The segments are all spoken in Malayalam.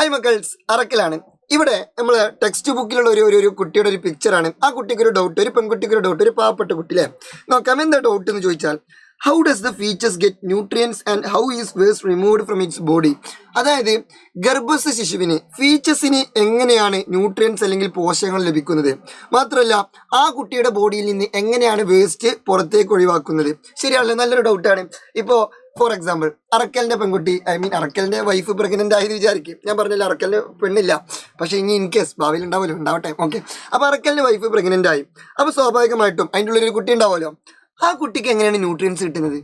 ഹായ് മക്കൾസ്, അറക്കലാണ്. ഇവിടെ നമ്മൾ ടെക്സ്റ്റ് ബുക്കിലുള്ള ഒരു കുട്ടിയുടെ ഒരു പിക്ചറാണ്. ആ കുട്ടിക്ക് ഒരു ഡൗട്ട്, ഒരു പെൺകുട്ടിക്ക് ഒരു ഡൗട്ട്, ഒരു പാവപ്പെട്ട കുട്ടി അല്ലേ. നോക്കാം എന്താ ഡൗട്ട് എന്ന് ചോദിച്ചാൽ, how does the features get nutrients and how is waste removed from it's body. അതായത് ഗർഭസ്ഥ ശിശുവിന് ഫീച്ചേഴ്സിന് എങ്ങനെയാണ് ന്യൂട്രിയൻസ് അല്ലെങ്കിൽ പോഷകങ്ങൾ ലഭിക്കുന്നത്, മാത്രമല്ല ആ കുട്ടിയുടെ ബോഡിയിൽ നിന്ന് എങ്ങനെയാണ് വേസ്റ്റ് പുറത്തേക്ക് ഒഴിവാക്കുന്നത്. ശരിയാണല്ലോ, നല്ലൊരു ഡൗട്ടാണ്. ഇപ്പോൾ ഫോർ എക്സാമ്പിൾ, അറക്കലിൻ്റെ പെൺകുട്ടി, അറക്കലിൻ്റെ വൈഫ് പ്രഗ്നൻ്റ് ആയെന്ന് വിചാരിക്കും. ഞാൻ പറഞ്ഞില്ല അറക്കലിൻ്റെ പെണ്ണില്ല, പക്ഷേ ഇനി ഇൻ കേസ് ഭാവിയിൽ ഉണ്ടാവട്ടെ. ഓക്കെ, അപ്പോൾ അറക്കലിൻ്റെ വൈഫ് പ്രഗ്നൻ്റ് ആയി. അപ്പോൾ സ്വാഭാവികമായിട്ടും അതിൻ്റെ ഉള്ളിലൊരു കുട്ടി ഉണ്ടാവുമല്ലോ. ആ കുട്ടിക്ക് എങ്ങനെയാണ് ന്യൂട്രിയൻസ് കിട്ടുന്നത്?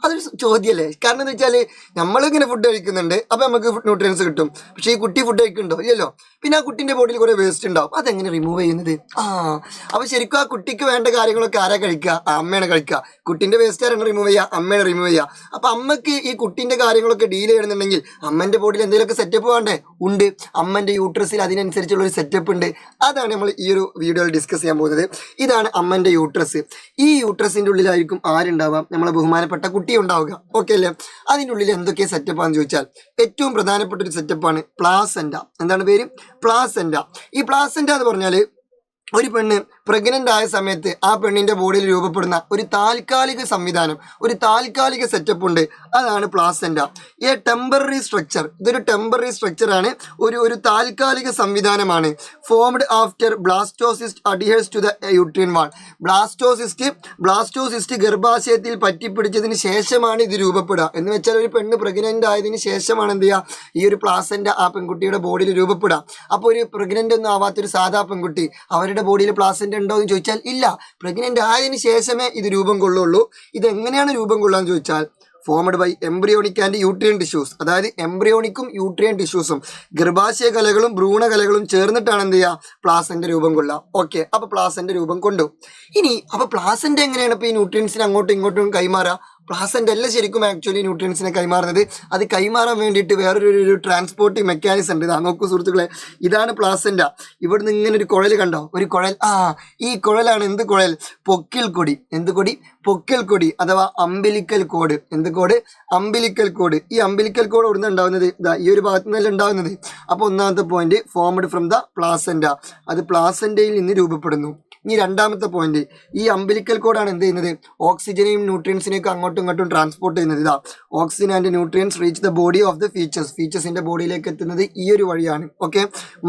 അതൊരു ചോദ്യമല്ലേ. കാരണം എന്ന് വെച്ചാൽ നമ്മളിങ്ങനെ ഫുഡ് കഴിക്കുന്നുണ്ട്, അപ്പോൾ നമുക്ക് ന്യൂട്രിയൻസ് കിട്ടും. പക്ഷേ ഈ കുട്ടി ഫുഡ് കഴിക്കുന്നുണ്ടോ? ഇല്ലല്ലോ. പിന്നെ ആ കുട്ടീൻ്റെ ബോഡിയിൽ കുറേ വേസ്റ്റ് ഉണ്ടാവും. അതെങ്ങനെ റിമൂവ് ചെയ്യുന്നത്? അപ്പോൾ ശരിക്കും ആ കുട്ടിക്ക് വേണ്ട കാര്യങ്ങളൊക്കെ ആരാ കഴിക്കുക? അമ്മയാണ് കഴിക്കുക. കുട്ടീൻ്റെ വേസ്റ്റ് ആരാണ് റിമൂവ് ചെയ്യുക? അമ്മയാണ് റിമൂവ് ചെയ്യുക. അപ്പോൾ അമ്മയ്ക്ക് ഈ കുട്ടീൻ്റെ കാര്യങ്ങളൊക്കെ ഡീൽ ചെയ്യണമെന്നുണ്ടെങ്കിൽ അമ്മൻ്റെ ബോഡിയിൽ എന്തെങ്കിലുമൊക്കെ സെറ്റപ്പ് വേണ്ടേ? ഉണ്ട്. അമ്മൻ്റെ യൂട്രസിൽ അതിനനുസരിച്ചുള്ളൊരു സെറ്റപ്പ് ഉണ്ട്. അതാണ് നമ്മൾ ഈ ഒരു വീഡിയോയിൽ ഡിസ്കസ് ചെയ്യാൻ പോകുന്നത്. ഇതാണ് അമ്മൻ്റെ യൂട്രസ്. ഈ യൂട്രസിൻ്റെ ഉള്ളിലായിരിക്കും ആരുണ്ടാവുക? നമ്മളെ ബഹുമാനപ്പെട്ട കുട്ടി ഉണ്ടാവുക. ഓക്കെ അല്ലേ? അതിൻ്റെ ഉള്ളിൽ എന്തൊക്കെ സെറ്റപ്പാണെന്ന് ചോദിച്ചാൽ ഏറ്റവും പ്രധാനപ്പെട്ട ഒരു സെറ്റപ്പാണ് പ്ലാസെന്റ. എന്താണ് പേര്? പ്ലാസെന്റ. ഈ പ്ലാസെന്റ എന്ന് പറഞ്ഞാൽ ഒരു പെണ്ണ് പ്രഗ്നൻ്റ് ആയ സമയത്ത് ആ പെണ്ണിൻ്റെ ബോഡിയിൽ രൂപപ്പെടുന്ന ഒരു താൽക്കാലിക സംവിധാനം, ഒരു താൽക്കാലിക സെറ്റപ്പ് ഉണ്ട്. അതാണ് പ്ലാസെന്റ. A temporary structure. ഇതൊരു ടെമ്പററി സ്ട്രക്ചറാണ്, ഒരു താൽക്കാലിക സംവിധാനമാണ്. Formed after blastocyst adheres to the uterine wall. Blastocyst ഗർഭാശയത്തിൽ പറ്റിപ്പിടിച്ചതിന് ശേഷമാണ് ഇത് രൂപപ്പെടുക. എന്ന് വെച്ചാൽ ഒരു പെണ്ണ് പ്രഗ്നൻ്റ് ആയതിന് ശേഷമാണ് എന്ത് ചെയ്യുക? ഈ ഒരു പ്ലാസെന്റ ആ പെൺകുട്ടിയുടെ ബോഡിയിൽ രൂപപ്പെടുക. അപ്പോൾ ഒരു പ്രഗ്നൻ്റ് ഒന്നും ആവാത്തൊരു സാധാ പെൺകുട്ടി അവരുടെ ബോഡിയിൽ പ്ലാസെന്റ ഉണ്ടോ എന്ന് ചോദിച്ചാൽ ഇല്ല. പ്രഗ്നൻ്റ് ആയതിനു ശേഷമേ ഇത് രൂപം കൊള്ളുള്ളൂ. ഇതെങ്ങനെയാണ് രൂപം കൊള്ളാന്ന് ചോദിച്ചാൽ formed by embryonic and uterine tissues. അതായത് എംബ്രിയോണിക്കും യൂട്രിയൻ ടിഷ്യൂസും ഗർഭാശയ കലകളും ഭ്രൂണകലകളും ചേർന്നിട്ടാണ് എന്ത് ചെയ്യുക? പ്ലാസെന്റ രൂപം കൊള്ളുക. ഓക്കെ, അപ്പോൾ പ്ലാസെന്റ രൂപം കൊണ്ടു. ഇനി അപ്പോൾ പ്ലാസെന്റ എങ്ങനെയാണ് ഇപ്പോൾ ഈ ന്യൂട്രിയൻസിനെ അങ്ങോട്ടും ഇങ്ങോട്ടും കൈമാറുക? പ്ലാസെന്റ അല്ല ശരിക്കും ആക്ച്വലി ന്യൂട്രിയൻസിനെ കൈമാറുന്നത്. അത് കൈമാറാൻ വേണ്ടിയിട്ട് വേറൊരു ട്രാൻസ്പോർട്ടിങ് മെക്കാനിസം ഉണ്ട്. ഇതാ നോക്കൂ സുഹൃത്തുക്കളെ, ഇതാണ് പ്ലാസെന്റ. ഇവിടുന്ന് ഇങ്ങനെ ഒരു കുഴൽ കണ്ടോ? ഒരു കുഴൽ. ഈ കുഴലാണ് എന്ത് കുഴൽ? പൊക്കിൾ കൊടി. എന്ത് കൊടി? പൊക്കിൾ കൊടി അഥവാ അംബിലിക്കൽ കോഡ്. എന്ത് കോഡ്? Umbilical code. ഈ അംബിലിക്കൽ കോഡ് എവിടെ നിന്ന് ഉണ്ടാവുന്നത്? ഇതാ ഈ ഒരു ഭാഗത്തു നിന്നല്ല ഉണ്ടാവുന്നത്. അപ്പോൾ ഒന്നാമത്തെ point formed from the placenta. അത് പ്ലാസെന്റയിൽ നിന്ന് രൂപപ്പെടുന്നു. ഇനി രണ്ടാമത്തെ പോയിന്റ്, ഈ അംബിലിക്കൽ കോഡാണ് എന്ത് ചെയ്യുന്നത്? ഓക്സിജനെയും ന്യൂട്രിയൻസിനെയൊക്കെ അങ്ങോട്ടും ഇങ്ങോട്ടും ട്രാൻസ്പോർട്ട് ചെയ്യുന്നത്. ഇതാ oxygen and nutrients reach the body of the ഫീച്ചേഴ്സിന്റെ ബോഡിയിലേക്ക് എത്തുന്നത് ഈ ഒരു വഴിയാണ്. ഓക്കെ,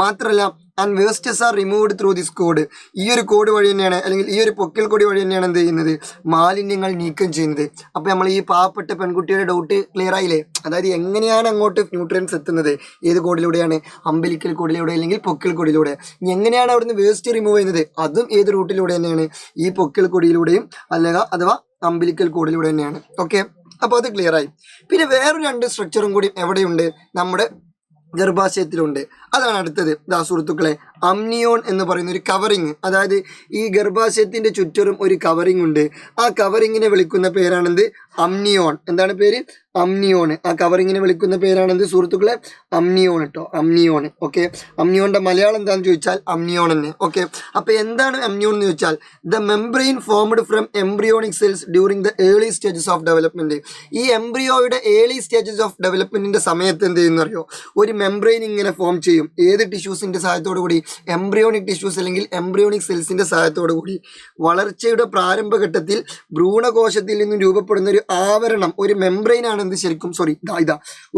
മാത്രമല്ല and wastes are removed through this cord. ഈ ഒരു കോഡ് വഴി തന്നെയാണ്, അല്ലെങ്കിൽ ഈ ഒരു പൊക്കിൾ കൊടി വഴി തന്നെയാണ് എന്ത് ചെയ്യുന്നത്? മാലിന്യങ്ങൾ നീക്കം ചെയ്യുന്നത്. അപ്പോൾ നമ്മൾ ഈ പാവപ്പെട്ട പെൺകുട്ടിയുടെ ഡൗട്ട് ക്ലിയർ ആയില്ലേ? അതായത് എങ്ങനെയാണ് അങ്ങോട്ട് ന്യൂട്രിയൻസ് എത്തുന്നത്? ഏത് കോഡിലൂടെയാണ്? അംബിലിക്കൽ കോഡിലൂടെ അല്ലെങ്കിൽ പൊക്കിൾ കൊടിയിലൂടെ. ഇനി എങ്ങനെയാണ് അവിടുന്ന് വേസ്റ്റ് റിമൂവ് ചെയ്യുന്നത്? അതും ഏത് റൂട്ടിലൂടെ തന്നെയാണ്? ഈ പൊക്കിൾ കൊടിയിലൂടെയും അഥവാ അംബിലിക്കൽ കോഡിലൂടെ തന്നെയാണ്. ഓക്കെ, അപ്പോൾ അത് ക്ലിയർ ആയി. പിന്നെ വേറൊരു രണ്ട് സ്ട്രക്ചറും കൂടി എവിടെയുണ്ട്? നമ്മുടെ ഗർഭാശയത്തിലുണ്ട്. അതാണ് അടുത്തത്. ദാ സുഹൃത്തുക്കളെ, അമ്നിയോൺ എന്ന് പറയുന്ന ഒരു കവറിങ്. അതായത് ഈ ഗർഭാശയത്തിൻ്റെ ചുറ്ററും ഒരു കവറിങ് ഉണ്ട്. ആ കവറിങ്ങിനെ വിളിക്കുന്ന പേരാണെന്ത്? അമ്നിയോൺ. എന്താണ് പേര്? അമ്നിയോൺ. ആ കവറിങ്ങിനെ വിളിക്കുന്ന പേരാണെന്ത് സുഹൃത്തുക്കളെ? അമ്നിയോൺ കേട്ടോ, അമ്നിയോൺ. ഓക്കെ, അമ്നിയോണിൻ്റെ മലയാളം എന്താണെന്ന് ചോദിച്ചാൽ അമ്നിയോൺ തന്നെ. ഓക്കെ, അപ്പോൾ എന്താണ് അമ്നിയോൺ എന്ന് ചോദിച്ചാൽ the membrane formed from embryonic cells during the early stages of development. ഈ എംബ്രിയോയുടെ ഏർലി സ്റ്റേജസ് ഓഫ് ഡെവലപ്മെൻറ്റിൻ്റെ സമയത്ത് എന്ത് ചെയ്യുന്നു അറിയോ? ഒരു മെംബ്രെയിൻ ഇങ്ങനെ ഫോം ചെയ്യും. ഏത് ടിഷ്യൂസിൻ്റെ സഹായത്തോടു കൂടി? എംബ്രിയോണിക് ടിഷ്യൂസ് അല്ലെങ്കിൽ എംബ്രിയോണിക് സെൽസിൻ്റെ സഹായത്തോടു കൂടി. വളർച്ചയുടെ പ്രാരംഭഘട്ടത്തിൽ ഭ്രൂണകോശത്തിൽ നിന്നും രൂപപ്പെടുന്ന ഒരു ആവരണം, ഒരു മെംബ്രെയിനാണ് എന്ത് ശരിക്കും?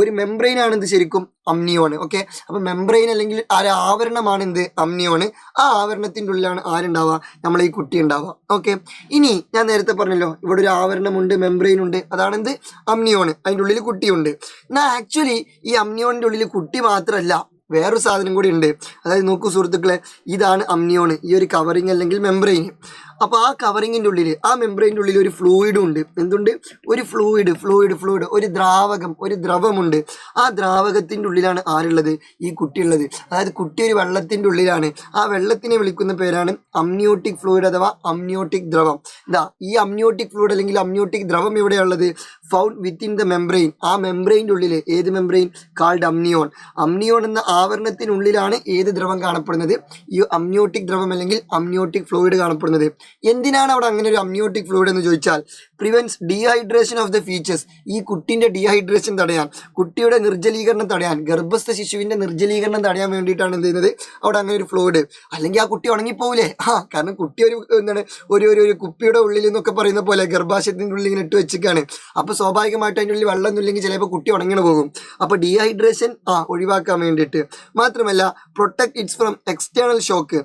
ഒരു മെംബ്രെയിനാണ് എന്ത് ശരിക്കും? അമ്നിയോൺ. ഓക്കെ, അപ്പോൾ മെംബ്രെയിൻ അല്ലെങ്കിൽ ആ ആവരണമാണ് എന്ത്? അമ്നിയോൺ. ആ ആവരണത്തിൻ്റെ ഉള്ളിലാണ് ആരുണ്ടാവുക? നമ്മളെ ഈ കുട്ടി ഉണ്ടാവുക. ഓക്കെ, ഇനി ഞാൻ നേരത്തെ പറഞ്ഞല്ലോ ഇവിടെ ഒരു ആവരണമുണ്ട്, മെംബ്രെയിൻ ഉണ്ട്. അതാണെന്ത്? അമ്നിയോൺ. അതിൻ്റെ ഉള്ളിൽ കുട്ടിയുണ്ട്. എന്നാൽ ആക്ച്വലി ഈ അമ്നിയോണിൻ്റെ ഉള്ളിൽ കുട്ടി മാത്രമല്ല, വേറൊരു സാധനം കൂടി ഉണ്ട്. അതായത് നോക്കൂ സുഹൃത്തുക്കളെ, ഇതാണ് അമ്നിയോൺ, ഈ ഒരു കവറിങ് അല്ലെങ്കിൽ മെംബ്രെയിൻ. അപ്പോൾ ആ കവറിങ്ങിൻ്റെ ഉള്ളിൽ, ആ മെംബ്രെയിൻ്റെ ഉള്ളിൽ ഒരു ഫ്ലൂയിഡും ഉണ്ട്. എന്തുണ്ട്? ഒരു ഫ്ലൂയിഡ്, ഒരു ദ്രാവകം, ഒരു ദ്രവമുണ്ട്. ആ ദ്രാവകത്തിൻ്റെ ഉള്ളിലാണ് ആരുള്ളത്? ഈ കുട്ടിയുള്ളത്. അതായത് കുട്ടി ഒരു വെള്ളത്തിൻ്റെ ഉള്ളിലാണ്. ആ വെള്ളത്തിനെ വിളിക്കുന്ന പേരാണ് അമ്നിയോട്ടിക് ഫ്ലൂയിഡ് അഥവാ അമ്നിയോട്ടിക് ദ്രവം. ഈ അമ്നിയോട്ടിക് ഫ്ലൂയിഡ് അല്ലെങ്കിൽ അമ്നിയോട്ടിക് ദ്രവം എവിടെയുള്ളത്? Found within the membrane. ആ മെംബ്രെയിൻ്റെ ഉള്ളിൽ. ഏത് മെംബ്രെയിൻ? Called amnion. അമ്നിയോൺ എന്ന ആവരണത്തിനുള്ളിലാണ് ഏത് ദ്രവം കാണപ്പെടുന്നത്? ഈ അമ്നിയോട്ടിക് ദ്രവം അല്ലെങ്കിൽ അമ്നിയോട്ടിക് ഫ്ലൂയിഡ് കാണപ്പെടുന്നത്. എന്തിനാണ് അവിടെ അങ്ങനെ ഒരു അമ്നിയോട്ടിക് ഫ്ലൂയിഡ് എന്ന് ചോദിച്ചാൽ prevents dehydration of the features. ഈ കുട്ടിൻ്റെ ഡീഹൈഡ്രേഷൻ തടയാൻ, കുട്ടിയുടെ നിർജ്ജലീകരണം തടയാൻ, ഗർഭസ്ഥ ശിശുവിൻ്റെ നിർജ്ജലീകരണം തടയാൻ വേണ്ടിയിട്ടാണ് എന്ത് ചെയ്യുന്നത് അവിടെ അങ്ങനെ ഒരു ഫ്ലൂയിഡ്. അല്ലെങ്കിൽ ആ കുട്ടി ഉണങ്ങിപ്പോവില്ലേ? കാരണം കുട്ടി ഒരു എന്താണ് ഒരു കുപ്പിയുടെ ഉള്ളിൽ എന്നൊക്കെ പറയുന്ന പോലെ ഗർഭാശയത്തിൻ്റെ ഉള്ളിൽ ഇങ്ങനെ ഇട്ട് വെച്ചിരിക്കുകയാണ്. അപ്പോൾ സ്വാഭാവികമായിട്ട് അതിൻ്റെ ഉള്ളിൽ വെള്ളം ഒന്നുമില്ലെങ്കിൽ ചിലപ്പോൾ കുട്ടി ഉണങ്ങിന് പോകും. അപ്പോൾ ഡീഹൈഡ്രേഷൻ ഒഴിവാക്കാൻ വേണ്ടിയിട്ട് മാത്രമല്ല protect its from external shock,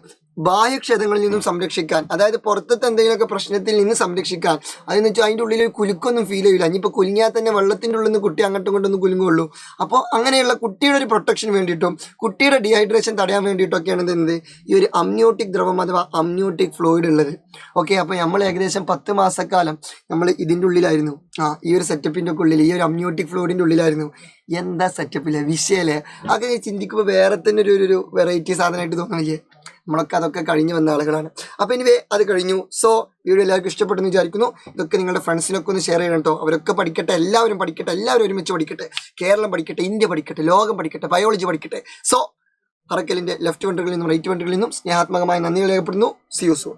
ബാഹ്യക്ഷതങ്ങളിൽ നിന്നും സംരക്ഷിക്കാൻ, അതായത് പുറത്തത്തെ എന്തെങ്കിലുമൊക്കെ പ്രശ്നത്തിൽ നിന്ന് സംരക്ഷിക്കാൻ. അതെന്ന് വെച്ചാൽ അതിൻ്റെ ഉള്ളിൽ ഒരു കുലുക്കൊന്നും ഫീൽ ചെയ്യില്ല. ഇനിയിപ്പോൾ കുലുങ്ങിയാൽ തന്നെ വെള്ളത്തിൻ്റെ ഉള്ളിൽ നിന്ന് കുട്ടി അങ്ങോട്ടും ഇങ്ങോട്ടൊന്നും കുലുങ്ങുള്ളൂ. അപ്പോൾ അങ്ങനെയുള്ള കുട്ടിയുടെ ഒരു പ്രൊട്ടക്ഷന് വേണ്ടിയിട്ടും കുട്ടിയുടെ ഡീഹൈഡ്രേഷൻ തടയാൻ വേണ്ടിയിട്ടൊക്കെയാണ് എന്ത് ഈ ഒരു അമ്നിയോട്ടിക് ദ്രവം അഥവാ അമ്നിയോട്ടിക് ഫ്ലൂയിഡ് ഉള്ളത്. ഓക്കെ, അപ്പോൾ നമ്മൾ ഏകദേശം 10 മാസക്കാലം നമ്മൾ ഇതിൻ്റെ ഉള്ളിലായിരുന്നു. ഈ ഒരു സെറ്റപ്പിൻ്റെ ഒക്കെ ഉള്ളിൽ, ഈ ഒരു അമ്നിയോട്ടിക് ഫ്ലൂയിഡിൻ്റെ ഉള്ളിലായിരുന്നു. എന്താ സെറ്റപ്പില്ലേ, വിഷയല്ലേ? അതൊക്കെ ചിന്തിക്കുമ്പോൾ വേറെ തന്നെ ഒരു വെറൈറ്റി സാധനമായിട്ട് തോന്നണില്ലേ? നമ്മളൊക്കെ അതൊക്കെ കഴിഞ്ഞ് വന്ന ആളുകളാണ്. അപ്പോൾ എനിവേ അത് കഴിഞ്ഞു. സോ വീഡിയോ എല്ലാവർക്കും ഇഷ്ടപ്പെട്ടെന്ന് വിചാരിക്കുന്നു. ഇതൊക്കെ നിങ്ങളുടെ ഫ്രണ്ട്സിനൊക്കെ ഒന്ന് ഷെയർ ചെയ്യണം കേട്ടോ. അവരൊക്കെ പഠിക്കട്ടെ, എല്ലാവരും പഠിക്കട്ടെ, എല്ലാവരും ഒരുമിച്ച് പഠിക്കട്ടെ. കേരളം പഠിക്കട്ടെ, ഇന്ത്യ പഠിക്കട്ടെ, ലോകം പഠിക്കട്ടെ, ബയോളജി പഠിക്കട്ടെ. സോ അറക്കലിൻ്റെ ലെഫ്റ്റ് വെൻട്രിക്കിൽ നിന്നും റൈറ്റ് വെൻട്രിക്കിൽ നിന്നും സ്നേഹാത്മകമായ നന്ദികൾ രേഖപ്പെടുന്നു. See you soon.